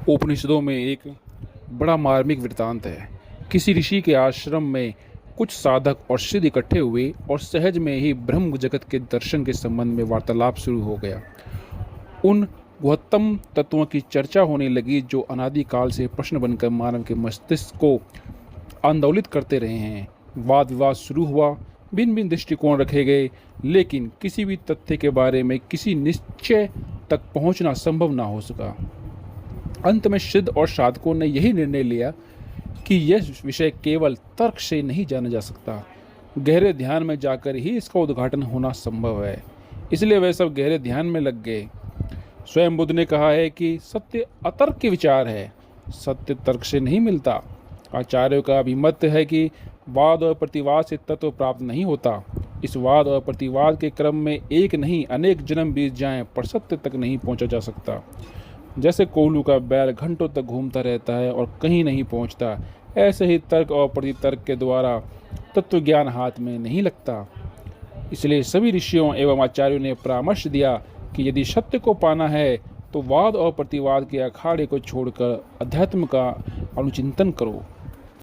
उपनिषदों में एक बड़ा मार्मिक वृत्तांत है। किसी ऋषि के आश्रम में कुछ साधक और सिद्ध इकट्ठे हुए और सहज में ही ब्रह्म जगत के दर्शन के संबंध में वार्तालाप शुरू हो गया। उन गुहत्तम तत्वों की चर्चा होने लगी जो अनादिकाल से प्रश्न बनकर मानव के मस्तिष्क को आंदोलित करते रहे हैं। वाद विवाद शुरू हुआ, भिन्न भिन्न दृष्टिकोण रखे गए, लेकिन किसी भी तथ्य के बारे में किसी निश्चय तक पहुंचना संभव ना हो सका। अंत में सिद्ध और साधकों ने यही निर्णय लिया कि यह विषय केवल तर्क से नहीं जाना जा सकता, गहरे ध्यान में जाकर ही इसका उद्घाटन होना संभव है। इसलिए वे सब गहरे ध्यान में लग गए। स्वयं बुद्ध ने कहा है कि सत्य अतर्क के विचार है, सत्य तर्क से नहीं मिलता। आचार्यों का अभिमत है कि वाद और प्रतिवाद से तत्व प्राप्त नहीं होता। इस वाद और प्रतिवाद के क्रम में एक नहीं अनेक जन्म बीत जाएं पर सत्य तक नहीं पहुंचा जा सकता। जैसे कोल्हू का बैल घंटों तक घूमता रहता है और कहीं नहीं पहुंचता, ऐसे ही तर्क और प्रतितर्क के द्वारा तत्व ज्ञान हाथ में नहीं लगता। इसलिए सभी ऋषियों एवं आचार्यों ने परामर्श दिया कि यदि सत्य को पाना है तो वाद और प्रतिवाद के अखाड़े को छोड़कर अध्यात्म का अनुचिंतन करो।